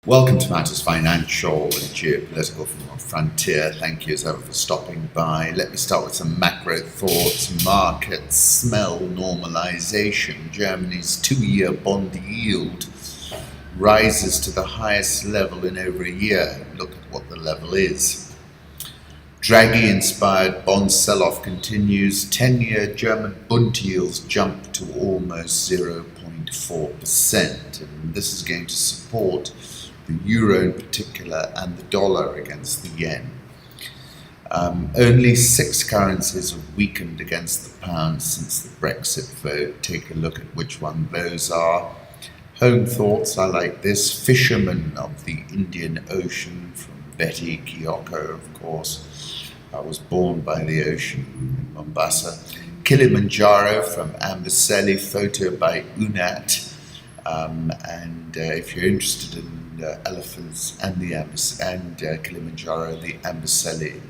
Welcome to Matters Financial and Geopolitical from our frontier. Thank you as ever for stopping by. Let me start with some macro thoughts. Markets smell normalization. Germany's 2-year bond yield rises to the highest level in over a year. Look at what the level is. Draghi-inspired bond sell-off continues. 10-year German Bund yields jump to almost 0.4%. And this is going to support the euro in particular and the dollar against the yen. Only 6 currencies have weakened against the pound since the Brexit vote. Take a look at which one those are. Home thoughts, I like this. Fishermen of the Indian Ocean from Betty Kiyoko, of course. I was born by the ocean in Mombasa. Kilimanjaro from Amboseli, photo by Unat. If you're interested in elephants and Kilimanjaro, the Amboseli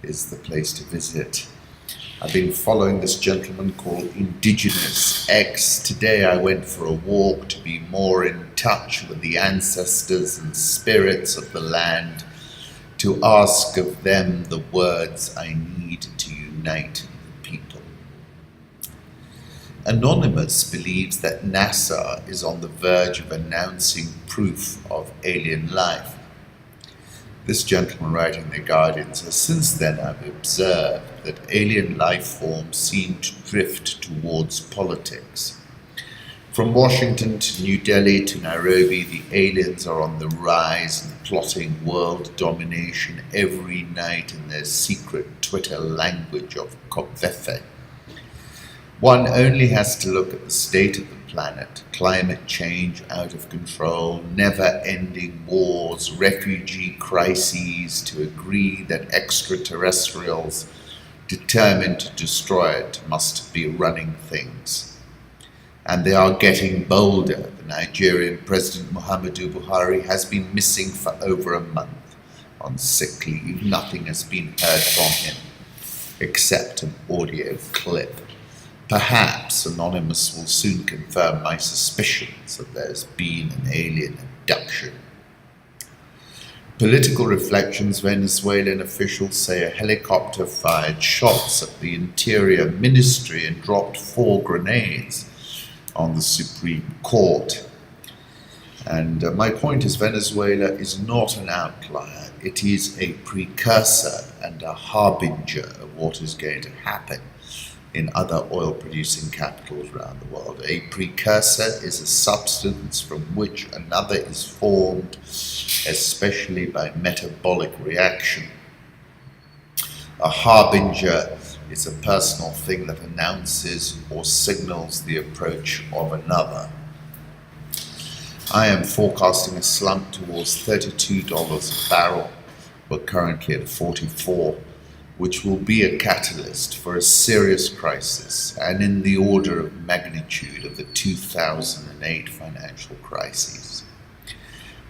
is the place to visit. I've been following this gentleman called Indigenous X. Today I went for a walk to be more in touch with the ancestors and spirits of the land, to ask of them the words I need to unite the people. Anonymous believes that NASA is on the verge of announcing proof of alien life. This gentleman writing in The Guardian says, since then I've observed that alien life forms seem to drift towards politics. From Washington to New Delhi to Nairobi, the aliens are on the rise and plotting world domination every night in their secret Twitter language of Kopfefe. One only has to look at the state of the planet: climate change out of control, never-ending wars, refugee crises, to agree that extraterrestrials determined to destroy it must be running things. And they are getting bolder. The Nigerian President Muhammadu Buhari has been missing for over a month on sick leave. Nothing has been heard from him except an audio clip. Perhaps Anonymous will soon confirm my suspicions that there's been an alien abduction. Political reflections: Venezuelan officials say a helicopter fired shots at the Interior Ministry and dropped 4 grenades on the Supreme Court. And my point is, Venezuela is not an outlier. It is a precursor and a harbinger of what is going to happen in other oil-producing capitals around the world. A precursor is a substance from which another is formed, especially by metabolic reaction. A harbinger is a personal thing that announces or signals the approach of another. I am forecasting a slump towards $32 a barrel. We're currently at 44, which will be a catalyst for a serious crisis, and in the order of magnitude of the 2008 financial crises.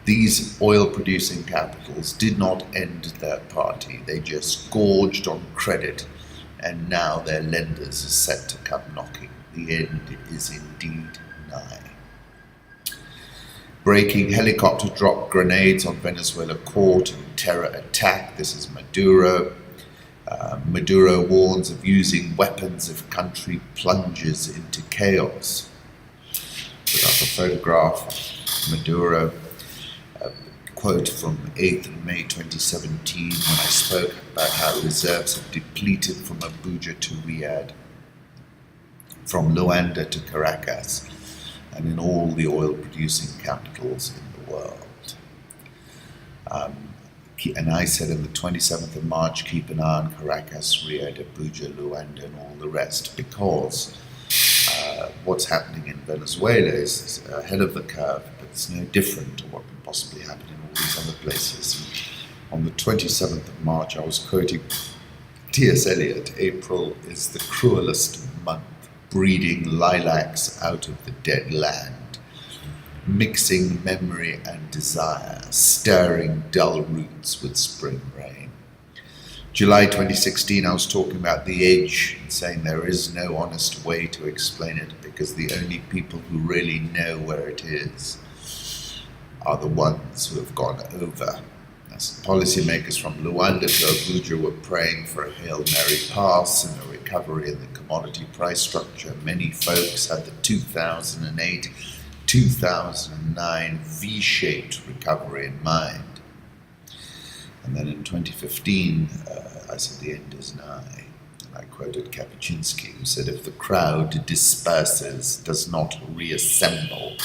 These oil-producing capitals did not end their party. They just gorged on credit, and now their lenders are set to come knocking. The end is indeed nigh. Breaking: helicopter dropped grenades on Venezuela court in terror attack. This is Maduro. Maduro warns of using weapons if country plunges into chaos. Put up a photograph of Maduro. A quote from 8th of May 2017, when I spoke about how reserves have depleted from Abuja to Riyadh, from Luanda to Caracas, and in all the oil-producing capitals in the world. And I said on the 27th of March, keep an eye on Caracas, Riyadh, Abuja, Luanda, and all the rest, because what's happening in Venezuela is ahead of the curve, but it's no different to what can possibly happen in all these other places. And on the 27th of March, I was quoting T.S. Eliot: April is the cruelest month, breeding lilacs out of the dead land, mixing memory and desire, stirring dull roots with spring rain. July 2016, I was talking about the edge and saying there is no honest way to explain it, because the only people who really know where it is are the ones who have gone over. As policymakers from Luanda to Abuja were praying for a Hail Mary pass and a recovery in the commodity price structure, many folks had the 2008-2009 V-shaped recovery in mind. And then in 2015, I said the end is nigh. And I quoted Kapuciski, who said, if the crowd disperses, does not reassemble,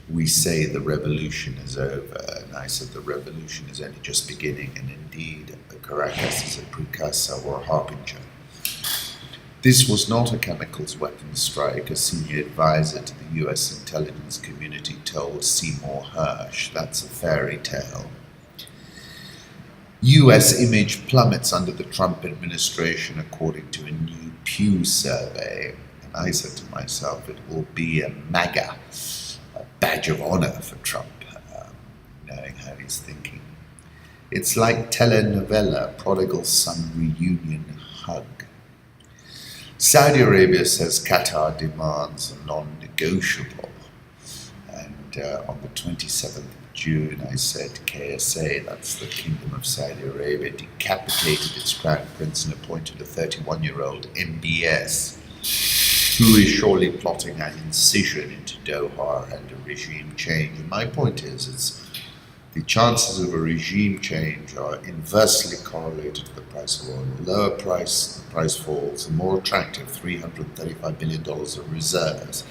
we say the revolution is over. And I said the revolution is only just beginning, and indeed Caracas is a precursor or a harbinger. This was not a chemicals weapons strike, a senior advisor to the US intelligence community told Seymour Hersh. That's a fairy tale. US image plummets under the Trump administration, according to a new Pew survey. And I said to myself, it will be a MAGA, a badge of honor for Trump, knowing how he's thinking. It's like telenovela, prodigal son reunion hug. Saudi Arabia says Qatar demands are non-negotiable. And on the 27th of June, I said KSA, that's the Kingdom of Saudi Arabia, decapitated its crown prince and appointed a 31-year-old MBS, who is surely plotting an incision into Doha and a regime change. And my point is, the chances of a regime change are inversely correlated to the price of oil. The lower price, the price falls. The more attractive $335 billion of reserves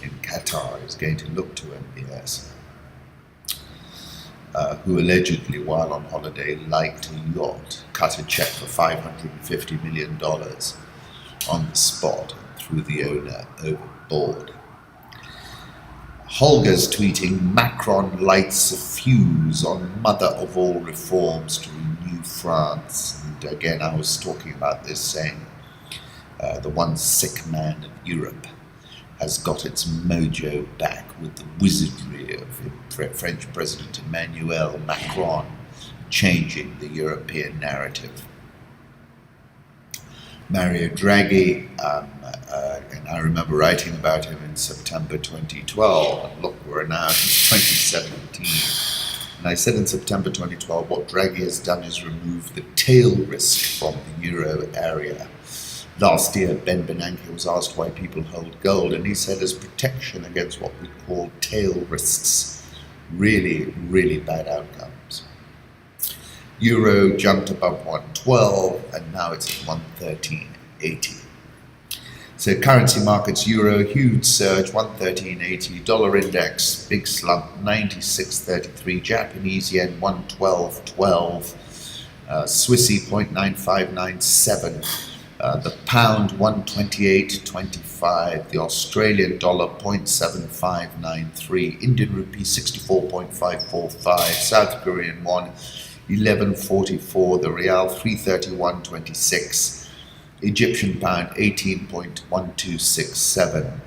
in Qatar is going to look to MBS, who allegedly, while on holiday, liked a yacht, cut a check for $550 million on the spot and threw the owner overboard. Holger's tweeting, Macron lights a fuse on mother of all reforms to renew France. And again, I was talking about this, saying the one sick man of Europe has got its mojo back with the wizardry of French President Emmanuel Macron changing the European narrative. Mario Draghi, and I remember writing about him in September 2012, and look, we're now in 2017. And I said in September 2012, what Draghi has done is remove the tail risk from the euro area. Last year, Ben Bernanke was asked why people hold gold, and he said as protection against what we call tail risks. Really, really bad outcomes. Euro jumped above 112, and now it's at 113.80. So currency markets, euro, huge surge, 113.80. Dollar index, big slump, 96.33. Japanese yen, 112.12. Swissy, 0.9597. The pound, 128.25. The Australian dollar, 0.7593. Indian rupee, 64.545. South Korean won, 11.44. The Real, 331.26. Egyptian pound, 18.1267.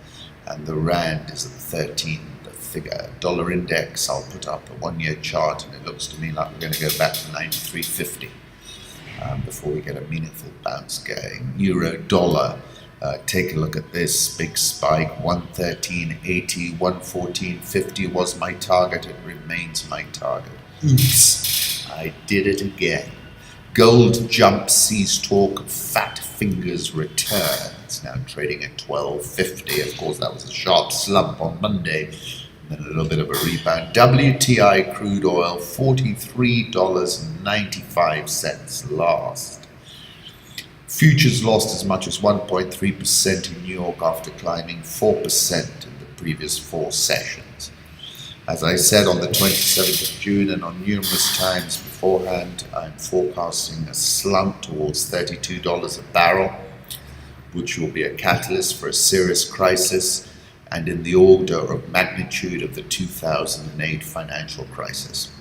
And the Rand is at 13, the figure. Dollar index, I'll put up a 1-year chart, and it looks to me like we're going to go back to 93.50 before we get a meaningful bounce going. Euro dollar, take a look at this big spike, 113.80, 114.50 was my target, it remains my target. Oops, I did it again. Gold jump sees talk of fat fingers return. It's now trading at 12.50. Of course, that was a sharp slump on Monday, and then a little bit of a rebound. WTI crude oil, $43.95 last. Futures lost as much as 1.3% in New York after climbing 4% in the previous 4 sessions. As I said on the 27th of June and on numerous times beforehand, I'm forecasting a slump towards $32 a barrel, which will be a catalyst for a serious crisis and in the order of magnitude of the 2008 financial crisis.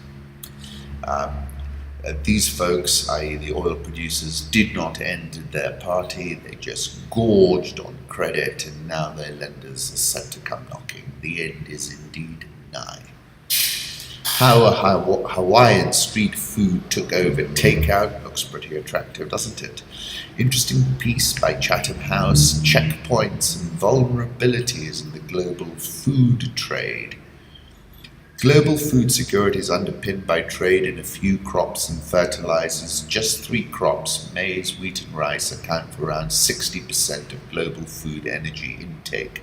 These folks, i.e. the oil producers, did not end their party. They just gorged on credit, and now their lenders are set to come knocking. The end is indeed nigh. How Hawaiian street food took over takeout looks pretty attractive, doesn't it? Interesting piece by Chatham House, checkpoints and vulnerabilities in the global food trade. Global food security is underpinned by trade in a few crops and fertilizers. Just 3 crops, maize, wheat and rice, account for around 60% of global food energy intake.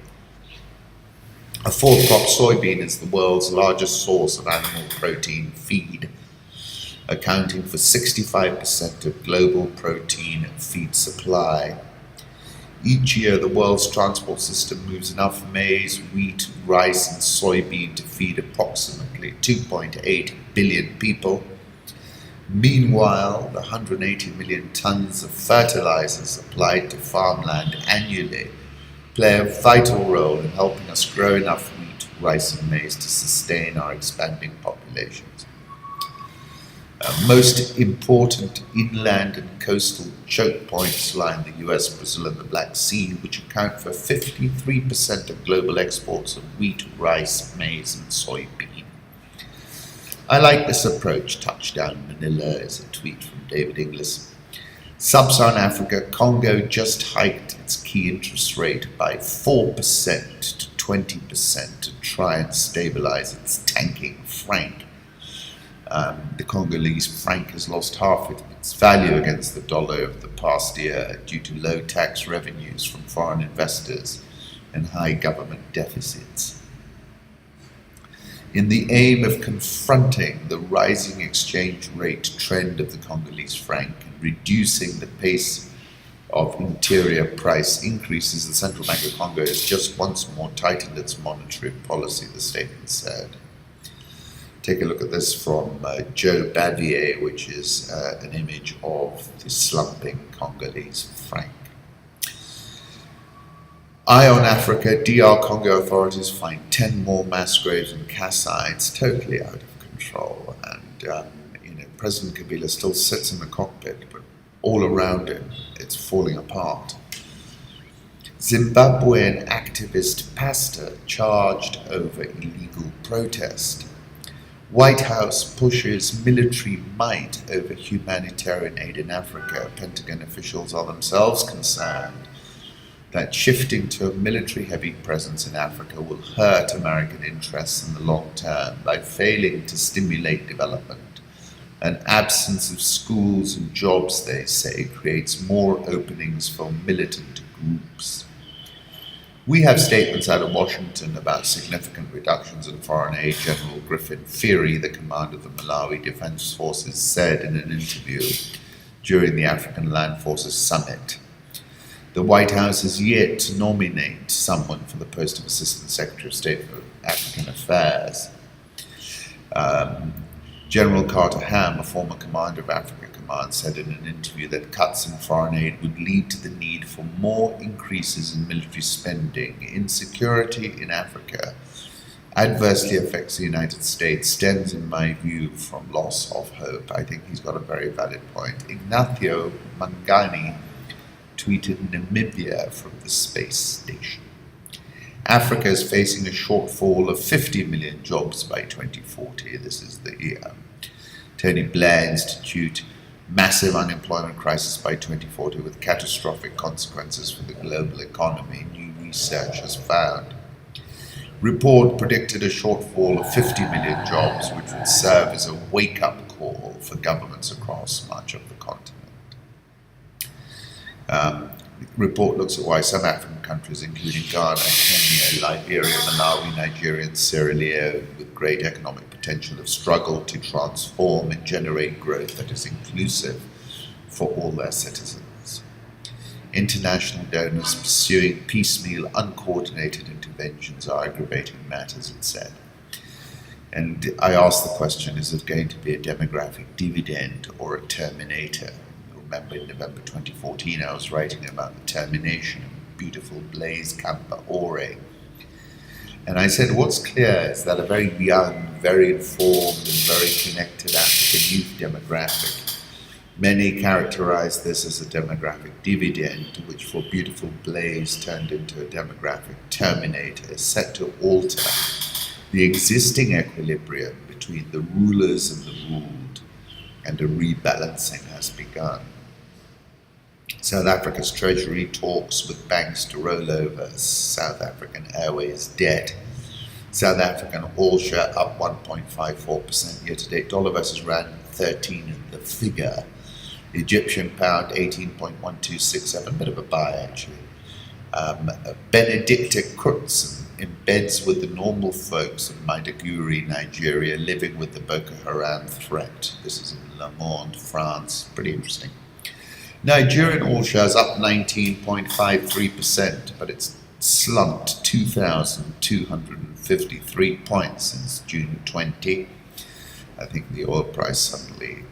A 4th crop, soybean, is the world's largest source of animal protein feed, accounting for 65% of global protein feed supply. Each year, the world's transport system moves enough maize, wheat, rice, and soybean to feed approximately 2.8 billion people. Meanwhile, the 180 million tons of fertilizers applied to farmland annually play a vital role in helping us grow enough wheat, rice, and maize to sustain our expanding populations. Most important inland and coastal choke points lie in the US, Brazil, and the Black Sea, which account for 53% of global exports of wheat, rice, maize, and soybean. I like this approach. Touchdown Manila is a tweet from David Inglis. Sub-Saharan Africa, Congo just hiked its key interest rate by 4% to 20% to try and stabilize its tanking franc. The Congolese franc has lost half of its value against the dollar over the past year due to low tax revenues from foreign investors and high government deficits. In the aim of confronting the rising exchange rate trend of the Congolese franc and reducing the pace of interior price increases, the Central Bank of Congo has just once more tightened its monetary policy, the statement said. Take a look at this from Joe Bavier, which is an image of the slumping Congolese franc. Eye on Africa, DR Congo authorities find 10 more mass graves in Kasai. It's totally out of control. And, President Kabila still sits in the cockpit, but all around him, it's falling apart. Zimbabwean activist pastor charged over illegal protest. White House pushes military might over humanitarian aid in Africa. Pentagon officials are themselves concerned that shifting to a military-heavy presence in Africa will hurt American interests in the long term by failing to stimulate development. An absence of schools and jobs, they say, creates more openings for militant groups. We have statements out of Washington about significant reductions in foreign aid. General Griffin Feary, the commander of the Malawi Defense Forces, said in an interview during the African Land Forces Summit. The White House has yet to nominate someone for the post of Assistant Secretary of State for African Affairs. General Carter Ham, a former commander of Africa Command, said in an interview that cuts in foreign aid would lead to the need for more increases in military spending. Insecurity in Africa adversely affects the United States stems, in my view, from loss of hope. I think he's got a very valid point. Ignacio Mangani tweeted Namibia from the space station. Africa is facing a shortfall of 50 million jobs by 2040. This is the Tony Blair Institute massive unemployment crisis by 2040 with catastrophic consequences for the global economy, new research has found. Report predicted a shortfall of 50 million jobs, which would serve as a wake-up call for governments across much of the continent. The report looks at why some African countries, including Ghana, Kenya, Liberia, Malawi, Nigeria, and Sierra Leone, with great economic potential, have struggled to transform and generate growth that is inclusive for all their citizens. International donors pursuing piecemeal, uncoordinated interventions are aggravating matters, it said. And I asked the question, is it going to be a demographic dividend or a terminator? Remember in November 2014 I was writing about the termination of beautiful Blaise Compaoré. And I said what's clear is that a very young, very informed and very connected African youth demographic, many characterize this as a demographic dividend, which for beautiful Blaise turned into a demographic terminator, is set to alter the existing equilibrium between the rulers and the ruled, and a rebalancing has begun. South Africa's Treasury talks with banks to roll over South African Airways debt. South African all share up 1.54% year to date. Dollar versus rand 13 in the figure. Egyptian pound 18.1267, bit of a buy actually. Benedicta Crooks embeds with the normal folks of Maiduguri, Nigeria, living with the Boko Haram threat. This is in Le Monde, France. Pretty interesting. Nigerian all shares up 19.53%, but it's slumped 2,253 points since June 20. I think the oil price suddenly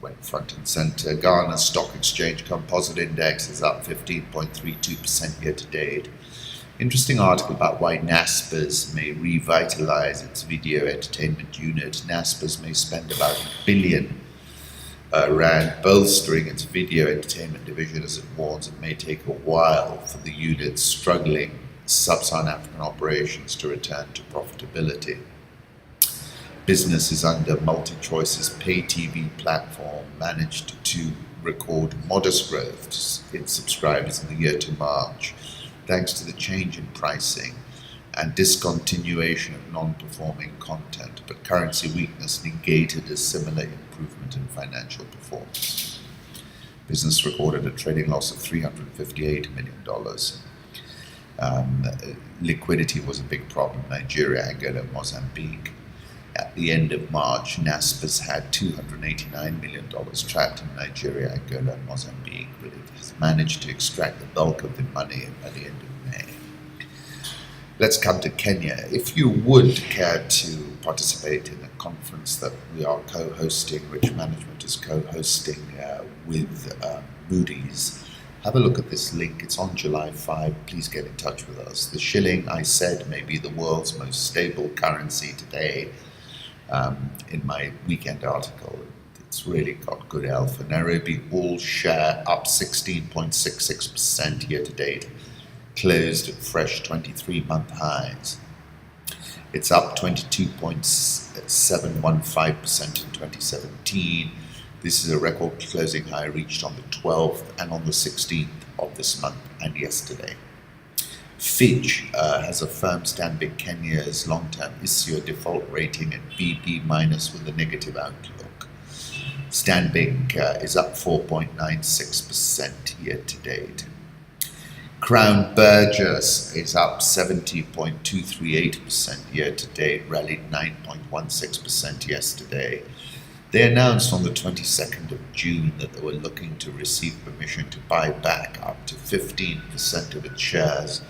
went front and center. Ghana Stock Exchange Composite Index is up 15.32% year to date. Interesting article about why Naspers may revitalize its video entertainment unit. Naspers may spend about R1 billion rand bolstering its video entertainment division, as it warns it may take a while for the unit's struggling sub-Saharan African operations to return to profitability. Business is under MultiChoice's pay TV platform managed to record modest growth in subscribers in the year to March, thanks to the change in pricing and discontinuation of non-performing content, but currency weakness negated a similar improvement in financial performance. Business recorded a trading loss of $358 million. Liquidity was a big problem. Nigeria, Angola, Mozambique. At the end of March, Naspers had $289 million trapped in Nigeria, Angola, and Mozambique, but it has managed to extract the bulk of the money by the end of May. Let's come to Kenya. If you would care to participate in a conference that we are co-hosting, Rich Management is co-hosting with Moody's, have a look at this link. It's on July 5. Please get in touch with us. The shilling, I said, may be the world's most stable currency today. In my weekend article, it's really got good alpha. Nairobi all share up 16.66% year to date, closed at fresh 23-month highs. It's up 22.715% in 2017. This is a record closing high reached on the 12th and on the 16th of this month and yesterday. Fitch has affirmed Stanbic Kenya's long-term issuer default rating at BB- with a negative outlook. Stanbic is up 4.96% year to date. Crown Burgess is up 70.238% year to date, rallied 9.16% yesterday. They announced on the 22nd of June that they were looking to receive permission to buy back up to 15% of its shares,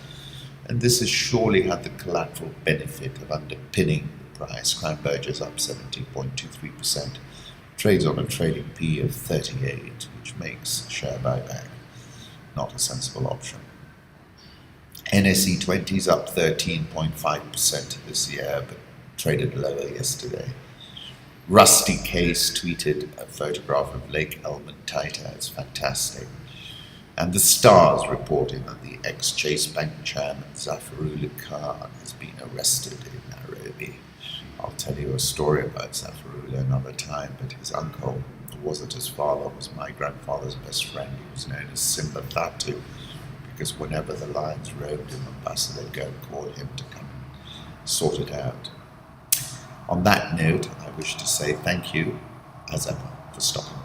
and this has surely had the collateral benefit of underpinning the price. Crown Burgess up 70.23%, trades on a trading P of 38, which makes share buyback not a sensible option. NSE 20 is up 13.5% this year, but traded lower yesterday. Rusty Case tweeted a photograph of Lake Elmantita. It's fantastic. And the Star's reporting that the ex-Chase Bank chairman Zafarullah Khan has been arrested in Nairobi. I'll tell you a story about Zafarullah another time, but his uncle, who wasn't his father, was my grandfather's best friend. He was known as Simba Thatu, because whenever the lions roamed in Mombasa, they'd go and call him to come and sort it out. On that note, I wish to say thank you, as ever, for stopping by.